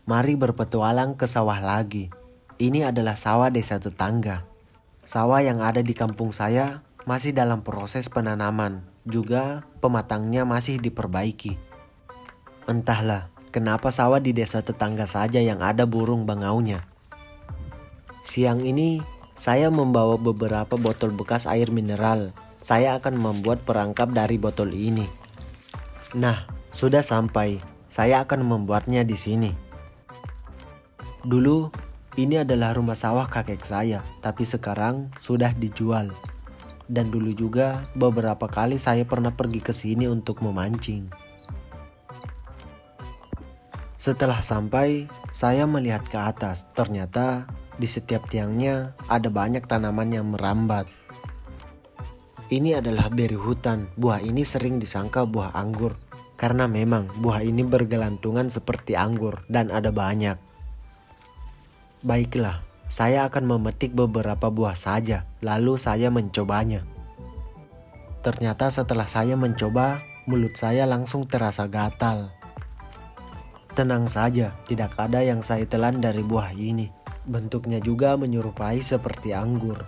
Mari berpetualang ke sawah lagi. Ini adalah sawah desa tetangga. Sawah yang ada di kampung saya masih dalam proses penanaman, juga pematangnya masih diperbaiki. Entahlah, kenapa sawah di desa tetangga saja yang ada burung bangaunya. Siang ini, saya membawa beberapa botol bekas air mineral. Saya akan membuat perangkap dari botol ini. Nah, sudah sampai. Saya akan membuatnya di sini. Dulu, ini adalah rumah sawah kakek saya, tapi sekarang sudah dijual. Dan dulu juga beberapa kali saya pernah pergi ke sini untuk memancing. Setelah sampai, saya melihat ke atas. Ternyata di setiap tiangnya ada banyak tanaman yang merambat. Ini adalah beri hutan. Buah ini sering disangka buah anggur, karena memang buah ini bergelantungan seperti anggur dan ada banyak. Baiklah, saya akan memetik beberapa buah saja, lalu saya mencobanya. Ternyata setelah saya mencoba, mulut saya langsung terasa gatal. Tenang saja, tidak ada yang saya telan dari buah ini. Bentuknya juga menyerupai seperti anggur.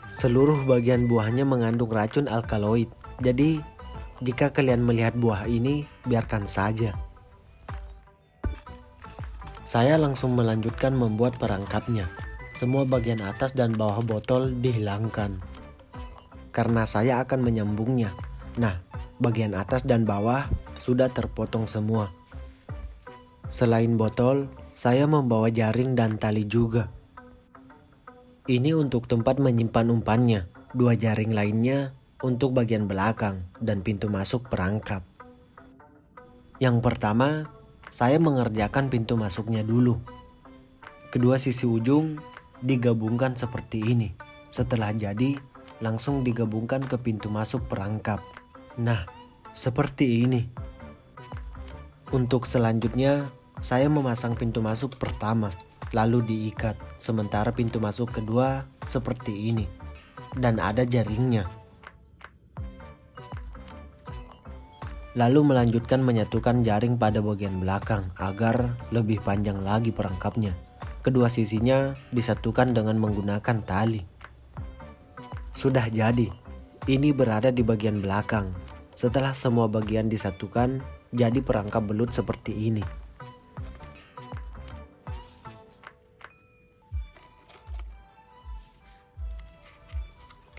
Seluruh bagian buahnya mengandung racun alkaloid. Jadi, jika kalian melihat buah ini, biarkan saja. Saya langsung melanjutkan membuat perangkapnya. Semua bagian atas dan bawah botol dihilangkan, karena saya akan menyambungnya. Nah, bagian atas dan bawah sudah terpotong semua. Selain botol, saya membawa jaring dan tali juga. Ini untuk tempat menyimpan umpannya. 2 jaring lainnya untuk bagian belakang dan pintu masuk perangkap. Yang pertama, saya mengerjakan pintu masuknya dulu. Kedua sisi ujung digabungkan seperti ini. Setelah jadi, langsung digabungkan ke pintu masuk perangkap. Nah, seperti ini. Untuk selanjutnya, saya memasang pintu masuk pertama, lalu diikat. Sementara pintu masuk kedua seperti ini, dan ada jaringnya. Lalu melanjutkan menyatukan jaring pada bagian belakang agar lebih panjang lagi perangkapnya. Kedua sisinya disatukan dengan menggunakan tali. Sudah jadi, ini berada di bagian belakang. Setelah semua bagian disatukan, jadi perangkap belut seperti ini.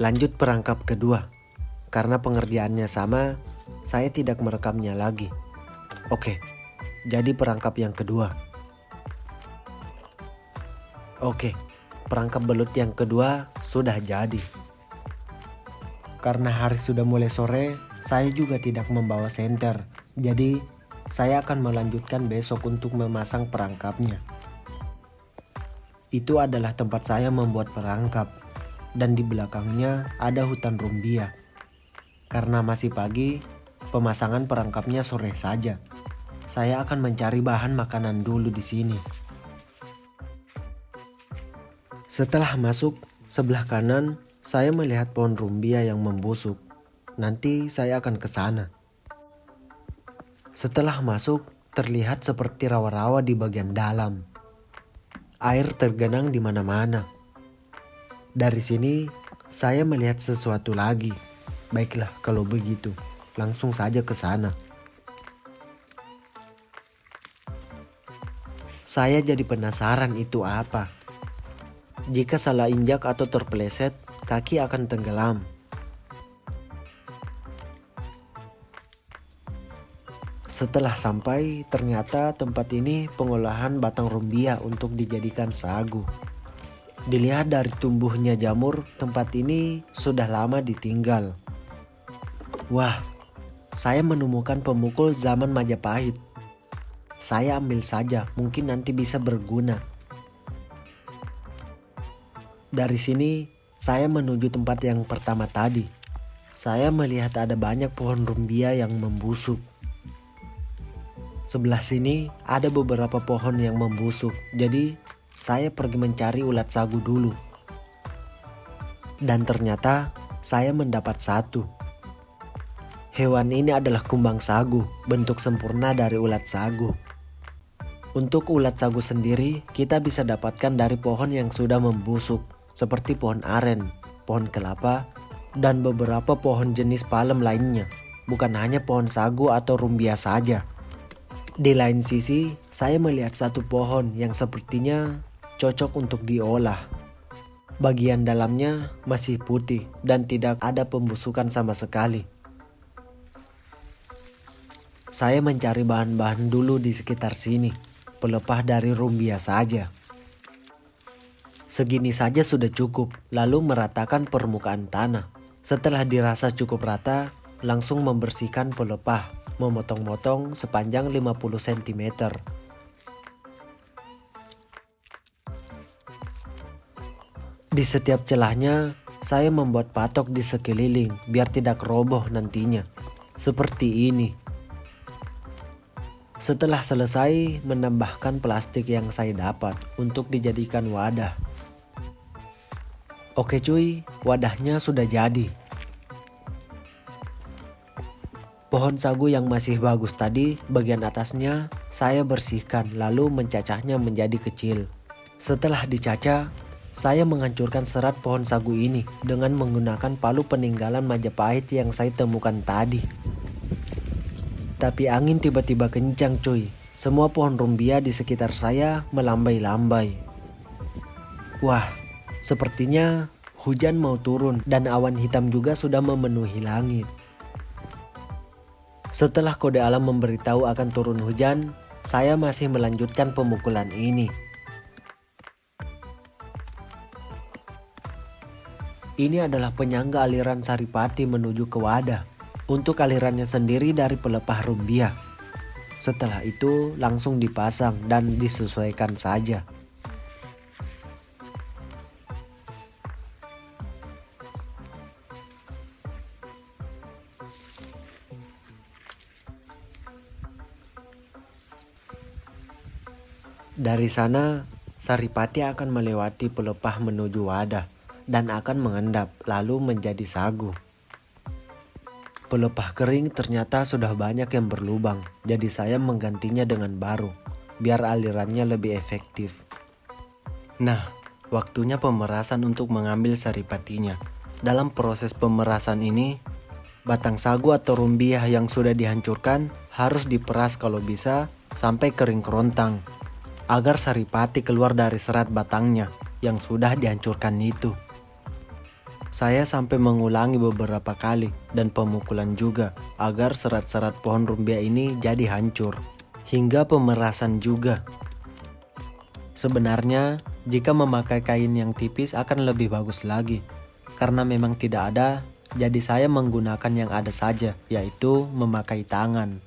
Lanjut perangkap kedua. Karena pengerjaannya sama, saya tidak merekamnya lagi. Oke, jadi perangkap yang kedua. Oke, perangkap belut yang kedua sudah jadi. Karena hari sudah mulai sore, saya juga tidak membawa senter. Jadi, saya akan melanjutkan besok untuk memasang perangkapnya. Itu adalah tempat saya membuat perangkap. Dan di belakangnya ada hutan rumbia. Karena masih pagi, pemasangan perangkapnya sore saja. Saya akan mencari bahan makanan dulu di sini. Setelah masuk, sebelah kanan, saya melihat pohon rumbia yang membusuk. Nanti saya akan ke sana. Setelah masuk, terlihat seperti rawa-rawa di bagian dalam. Air tergenang di mana-mana. Dari sini, saya melihat sesuatu lagi. Baiklah, kalau begitu, langsung saja ke sana. Saya jadi penasaran itu apa. Jika salah injak atau terpeleset, kaki akan tenggelam. Setelah sampai, ternyata tempat ini pengolahan batang rumbia untuk dijadikan sagu. Dilihat dari tumbuhnya jamur, tempat ini sudah lama ditinggal. Wah, saya menemukan pemukul zaman Majapahit. Saya ambil saja, mungkin nanti bisa berguna. Dari sini, saya menuju tempat yang pertama tadi. Saya melihat ada banyak pohon rumbia yang membusuk. Sebelah sini ada beberapa pohon yang membusuk, jadi saya pergi mencari ulat sagu dulu. Dan ternyata saya mendapat satu. Hewan ini adalah kumbang sagu, bentuk sempurna dari ulat sagu. Untuk ulat sagu sendiri, kita bisa dapatkan dari pohon yang sudah membusuk, seperti pohon aren, pohon kelapa, dan beberapa pohon jenis palem lainnya, bukan hanya pohon sagu atau rumbia saja. Di lain sisi, saya melihat satu pohon yang sepertinya cocok untuk diolah. Bagian dalamnya masih putih dan tidak ada pembusukan sama sekali. Saya mencari bahan-bahan dulu di sekitar sini, pelepah dari rumbia saja. Segini saja sudah cukup, lalu meratakan permukaan tanah. Setelah dirasa cukup rata, langsung membersihkan pelepah, memotong-motong sepanjang 50 cm. Di setiap celahnya, saya membuat patok di sekeliling biar tidak roboh nantinya. Seperti ini. Setelah selesai, menambahkan plastik yang saya dapat untuk dijadikan wadah. Oke cuy, wadahnya sudah jadi. Pohon sagu yang masih bagus tadi, bagian atasnya saya bersihkan lalu mencacahnya menjadi kecil. Setelah dicacah, saya menghancurkan serat pohon sagu ini dengan menggunakan palu peninggalan Majapahit yang saya temukan tadi. Tapi angin tiba-tiba kencang cuy. Semua pohon rumbia di sekitar saya melambai-lambai. Wah, sepertinya hujan mau turun dan awan hitam juga sudah memenuhi langit. Setelah kode alam memberitahu akan turun hujan, saya masih melanjutkan pemukulan ini. Ini adalah penyangga aliran Saripati menuju ke wadah. Untuk alirannya sendiri dari pelepah rumbia. Setelah itu langsung dipasang dan disesuaikan saja. Dari sana, Saripati akan melewati pelepah menuju wadah dan akan mengendap lalu menjadi sagu. Pelepah kering ternyata sudah banyak yang berlubang, jadi saya menggantinya dengan baru, biar alirannya lebih efektif. Nah, waktunya pemerasan untuk mengambil saripatinya. Dalam proses pemerasan ini, batang sagu atau rumbia yang sudah dihancurkan harus diperas kalau bisa sampai kering kerontang, agar saripati keluar dari serat batangnya yang sudah dihancurkan itu. Saya sampai mengulangi beberapa kali dan pemukulan juga agar serat-serat pohon rumbia ini jadi hancur. Hingga pemerasan juga. Sebenarnya jika memakai kain yang tipis akan lebih bagus lagi. Karena memang tidak ada, jadi saya menggunakan yang ada saja, yaitu memakai tangan.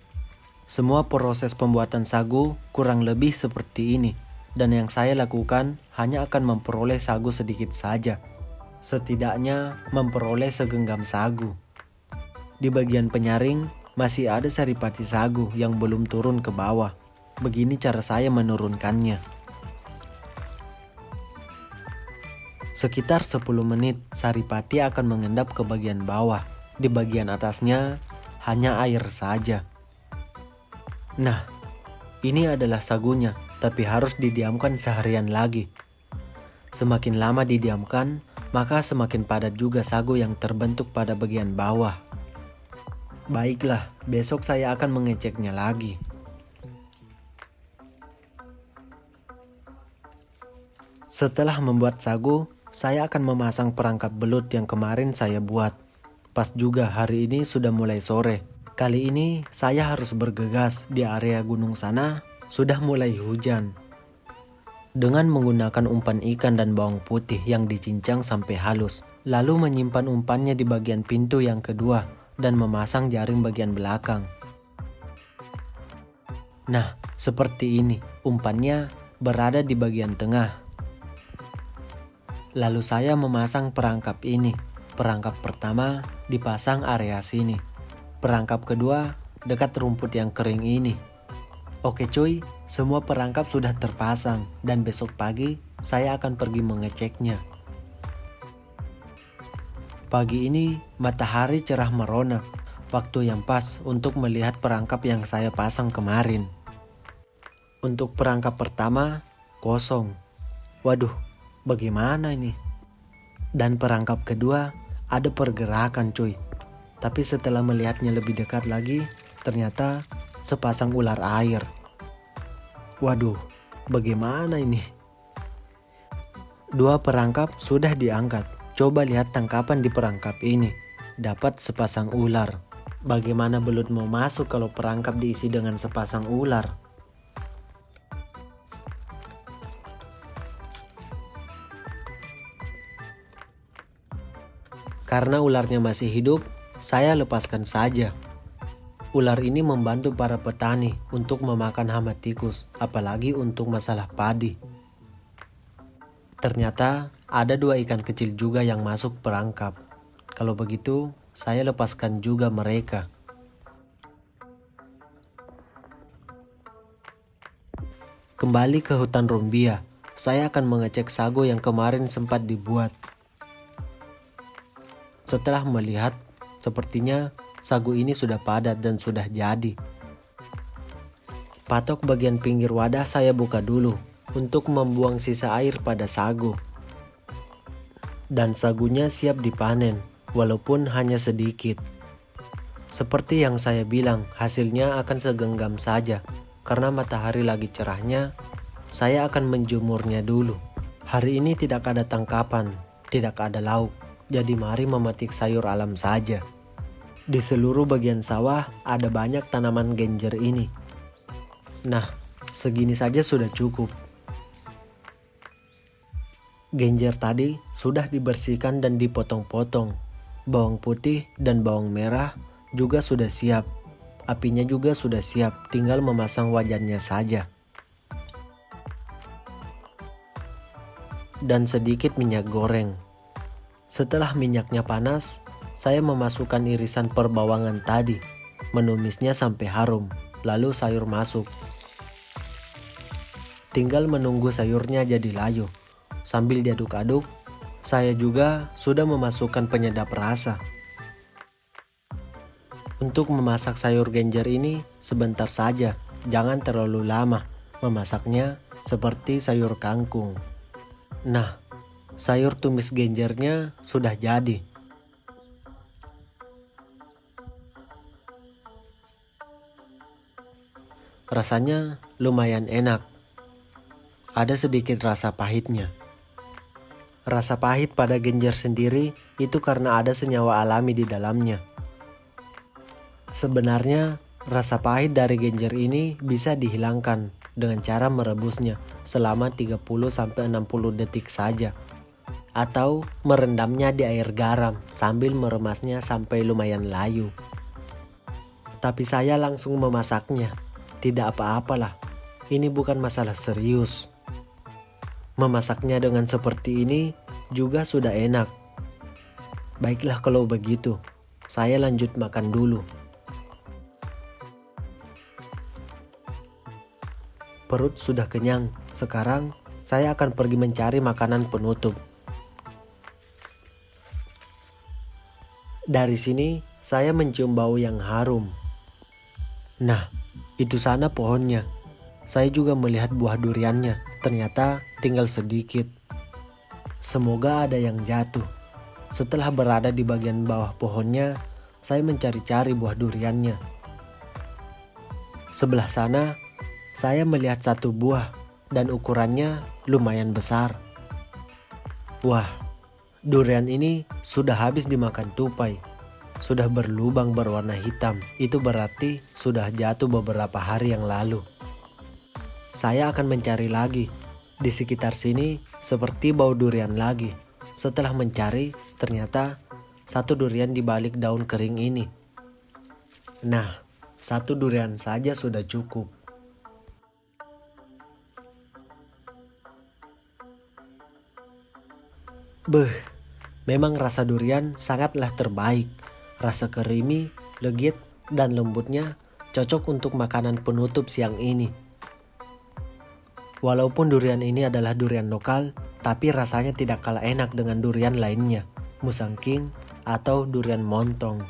Semua proses pembuatan sagu kurang lebih seperti ini. Dan yang saya lakukan hanya akan memperoleh sagu sedikit saja. Setidaknya memperoleh segenggam sagu. Di bagian penyaring masih ada saripati sagu yang belum turun ke bawah. Begini cara saya menurunkannya. Sekitar 10 menit saripati akan mengendap ke bagian bawah. Di bagian atasnya hanya air saja. Nah, ini adalah sagunya, tapi harus didiamkan seharian lagi. Semakin lama didiamkan, maka semakin padat juga sagu yang terbentuk pada bagian bawah. Baiklah, besok saya akan mengeceknya lagi. Setelah membuat sagu, saya akan memasang perangkap belut yang kemarin saya buat. Pas juga hari ini sudah mulai sore. Kali ini saya harus bergegas di area gunung sana, sudah mulai hujan. Dengan menggunakan umpan ikan dan bawang putih yang dicincang sampai halus, lalu menyimpan umpannya di bagian pintu yang kedua dan memasang jaring bagian belakang. Nah, seperti ini, umpannya berada di bagian tengah. Lalu saya memasang perangkap ini. Perangkap pertama dipasang area sini. Perangkap kedua dekat rumput yang kering ini. Oke cuy, semua perangkap sudah terpasang dan besok pagi saya akan pergi mengeceknya. Pagi ini matahari cerah merona, waktu yang pas untuk melihat perangkap yang saya pasang kemarin. Untuk perangkap pertama, kosong. Waduh, bagaimana ini? Dan perangkap kedua, ada pergerakan cuy. Tapi setelah melihatnya lebih dekat lagi, ternyata sepasang ular air. Waduh, bagaimana ini? Dua perangkap sudah diangkat. Coba lihat tangkapan di perangkap ini. Dapat sepasang ular. Bagaimana belut mau masuk kalau perangkap diisi dengan sepasang ular? Karena ularnya masih hidup, saya lepaskan saja. Ular ini membantu para petani untuk memakan hama tikus, apalagi untuk masalah padi. Ternyata ada dua ikan kecil juga yang masuk perangkap. Kalau begitu, saya lepaskan juga mereka. Kembali ke hutan Rumbia, saya akan mengecek sago yang kemarin sempat dibuat. Setelah melihat, sepertinya sagu ini sudah padat dan sudah jadi. Patok bagian pinggir wadah saya buka dulu untuk membuang sisa air pada sagu. Dan sagunya siap dipanen, walaupun hanya sedikit. Seperti yang saya bilang, hasilnya akan segenggam saja. Karena matahari lagi cerahnya, saya akan menjemurnya dulu. Hari ini tidak ada tangkapan, tidak ada lauk. Jadi mari memetik sayur alam saja. Di seluruh bagian sawah ada banyak tanaman genjer ini. Nah, segini saja sudah cukup. Genjer tadi sudah dibersihkan dan dipotong-potong. Bawang putih dan bawang merah juga sudah siap. Apinya juga sudah siap, tinggal memasang wajannya saja. Dan sedikit minyak goreng. Setelah minyaknya panas, saya memasukkan irisan perbawangan tadi, menumisnya sampai harum, lalu sayur masuk. Tinggal menunggu sayurnya jadi layu. Sambil diaduk-aduk, saya juga sudah memasukkan penyedap rasa. Untuk memasak sayur genjer ini sebentar saja, jangan terlalu lama. Memasaknya seperti sayur kangkung. Nah, sayur tumis genjernya sudah jadi. Rasanya lumayan enak. Ada sedikit rasa pahitnya. Rasa pahit pada genjer sendiri itu karena ada senyawa alami di dalamnya. Sebenarnya rasa pahit dari genjer ini bisa dihilangkan dengan cara merebusnya selama 30-60 detik saja. Atau merendamnya di air garam sambil meremasnya sampai lumayan layu. Tapi saya langsung memasaknya. Tidak apa-apalah, ini bukan masalah serius. Memasaknya dengan seperti ini juga sudah enak. Baiklah kalau begitu, saya lanjut makan dulu. Perut sudah kenyang, sekarang saya akan pergi mencari makanan penutup. Dari sini saya mencium bau yang harum. Nah, itu sana pohonnya. Saya juga melihat buah duriannya, ternyata tinggal sedikit. Semoga ada yang jatuh. Setelah berada di bagian bawah pohonnya, saya mencari-cari buah duriannya. Sebelah sana, saya melihat satu buah dan ukurannya lumayan besar. Wah, durian ini sudah habis dimakan tupai. Sudah berlubang berwarna hitam. Itu berarti sudah jatuh beberapa hari yang lalu. Saya akan mencari lagi. Di sekitar sini seperti bau durian lagi. Setelah mencari, ternyata satu durian di balik daun kering ini. Nah, satu durian saja sudah cukup. Beuh, memang rasa durian sangatlah terbaik. Rasa creamy, legit, dan lembutnya cocok untuk makanan penutup siang ini. Walaupun durian ini adalah durian lokal, tapi rasanya tidak kalah enak dengan durian lainnya, musang king atau durian montong.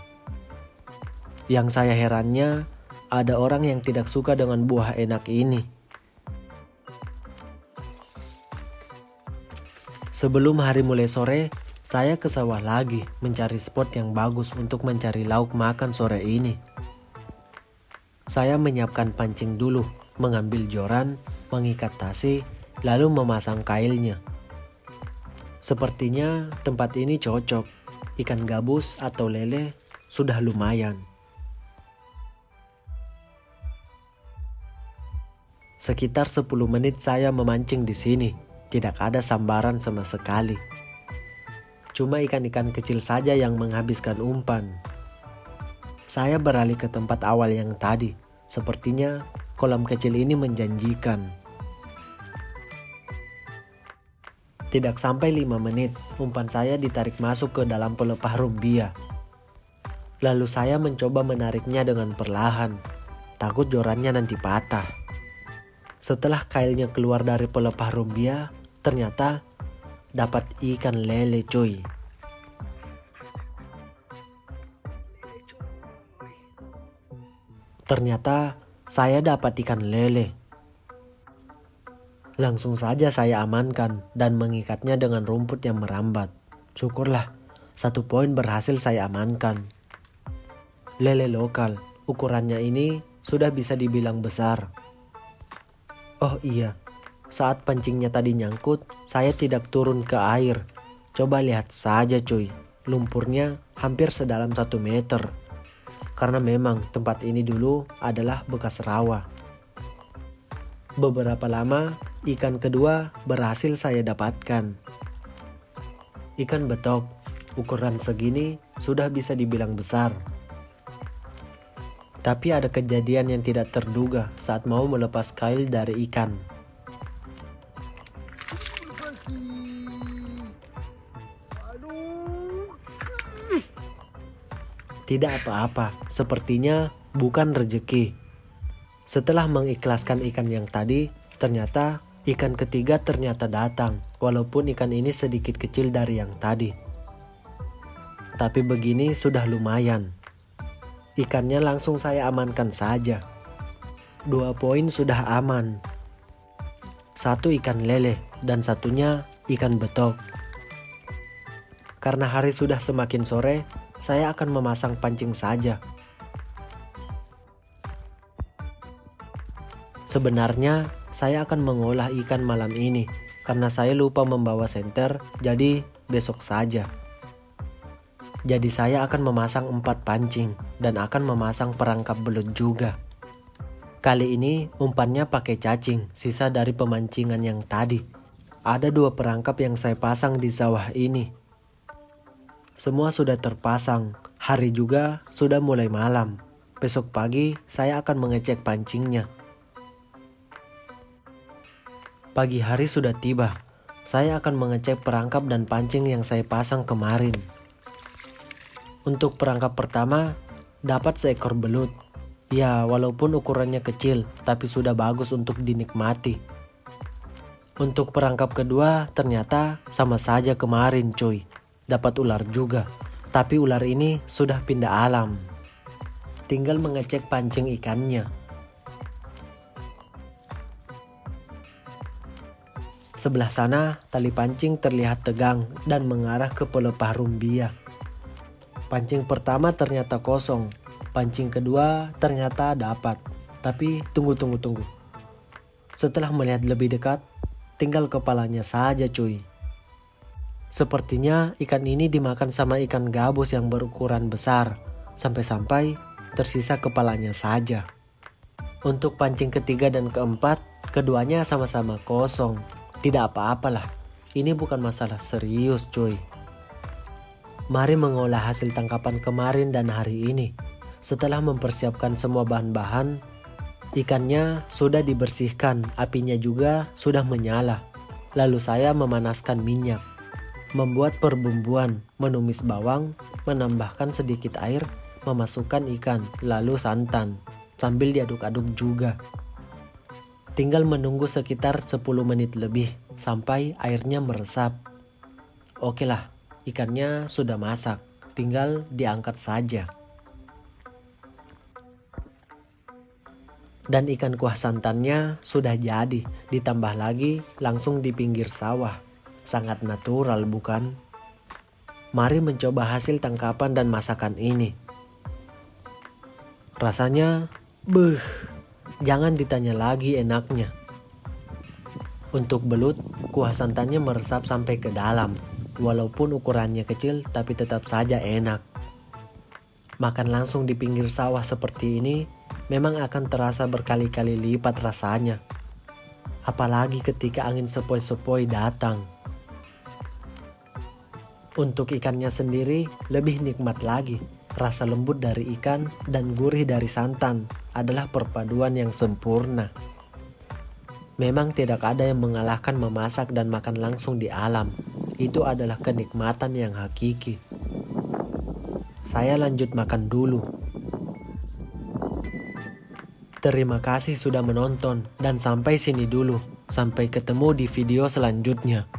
Yang saya herannya, ada orang yang tidak suka dengan buah enak ini. Sebelum hari mulai sore, saya ke sawah lagi mencari spot yang bagus untuk mencari lauk makan sore ini. Saya menyiapkan pancing dulu, mengambil joran, mengikat tali, lalu memasang kailnya. Sepertinya tempat ini cocok, ikan gabus atau lele sudah lumayan. Sekitar 10 menit saya memancing di sini, tidak ada sambaran sama sekali. Cuma ikan-ikan kecil saja yang menghabiskan umpan. Saya beralih ke tempat awal yang tadi, sepertinya kolam kecil ini menjanjikan. Tidak sampai 5 menit, umpan saya ditarik masuk ke dalam pelepah rumbia. Lalu saya mencoba menariknya dengan perlahan, takut jorannya nanti patah. Setelah kailnya keluar dari pelepah rumbia, ternyata dapat ikan lele cuy. Ternyata saya dapat ikan lele. Langsung saja saya amankan dan mengikatnya dengan rumput yang merambat. Syukurlah, 1 poin berhasil saya amankan. Lele lokal, ukurannya ini sudah bisa dibilang besar. Oh iya, saat pancingnya tadi nyangkut, saya tidak turun ke air. Coba lihat saja cuy, lumpurnya hampir sedalam 1 meter. Karena memang tempat ini dulu adalah bekas rawa. Beberapa lama, ikan kedua berhasil saya dapatkan. Ikan betok, ukuran segini sudah bisa dibilang besar. Tapi ada kejadian yang tidak terduga saat mau melepas kail dari ikan. Tidak apa-apa, sepertinya bukan rezeki. Setelah mengikhlaskan ikan yang tadi, ternyata ikan ketiga ternyata datang, walaupun ikan ini sedikit kecil dari yang tadi. Tapi begini sudah lumayan. Ikannya langsung saya amankan saja. 2 poin sudah aman. 1 ikan lele dan satunya ikan betok. Karena hari sudah semakin sore, saya akan memasang pancing saja. Sebenarnya saya akan mengolah ikan malam ini karena saya lupa membawa senter, jadi besok saja. Jadi saya akan memasang 4 pancing dan akan memasang perangkap belut juga. Kali ini umpannya pakai cacing, sisa dari pemancingan yang tadi. Ada 2 perangkap yang saya pasang di sawah ini. Semua sudah terpasang, hari juga sudah mulai malam. Besok pagi saya akan mengecek pancingnya. Pagi hari sudah tiba, saya akan mengecek perangkap dan pancing yang saya pasang kemarin. Untuk perangkap pertama, dapat seekor belut. Ya, walaupun ukurannya kecil, tapi sudah bagus untuk dinikmati. Untuk perangkap kedua, ternyata sama saja kemarin cuy. Dapat ular juga, tapi ular ini sudah pindah alam. Tinggal mengecek pancing ikannya. Sebelah sana, tali pancing terlihat tegang dan mengarah ke pelepah rumbia. Pancing pertama ternyata kosong, pancing kedua ternyata dapat. Tapi tunggu. Setelah melihat lebih dekat, tinggal kepalanya saja cuy. Sepertinya ikan ini dimakan sama ikan gabus yang berukuran besar, sampai-sampai tersisa kepalanya saja. Untuk pancing ketiga dan keempat, keduanya sama-sama kosong. Tidak apa-apalah, ini bukan masalah serius cuy. Mari mengolah hasil tangkapan kemarin dan hari ini. Setelah mempersiapkan semua bahan-bahan, ikannya sudah dibersihkan, apinya juga sudah menyala. Lalu saya memanaskan minyak, membuat perbumbuan, menumis bawang, menambahkan sedikit air, memasukkan ikan, lalu santan, sambil diaduk-aduk juga. Tinggal menunggu sekitar 10 menit lebih sampai airnya meresap. Oke lah, ikannya sudah masak, tinggal diangkat saja. Dan ikan kuah santannya sudah jadi, ditambah lagi langsung di pinggir sawah. Sangat natural bukan? Mari mencoba hasil tangkapan dan masakan ini. Rasanya, jangan ditanya lagi enaknya. Untuk belut, kuah santannya meresap sampai ke dalam. Walaupun ukurannya kecil, tapi tetap saja enak. Makan langsung di pinggir sawah seperti ini memang akan terasa berkali-kali lipat rasanya. Apalagi ketika angin sepoi-sepoi datang. Untuk ikannya sendiri lebih nikmat lagi. Rasa lembut dari ikan dan gurih dari santan adalah perpaduan yang sempurna. Memang tidak ada yang mengalahkan memasak dan makan langsung di alam. Itu adalah kenikmatan yang hakiki. Saya lanjut makan dulu. Terima kasih sudah menonton dan sampai sini dulu. Sampai ketemu di video selanjutnya.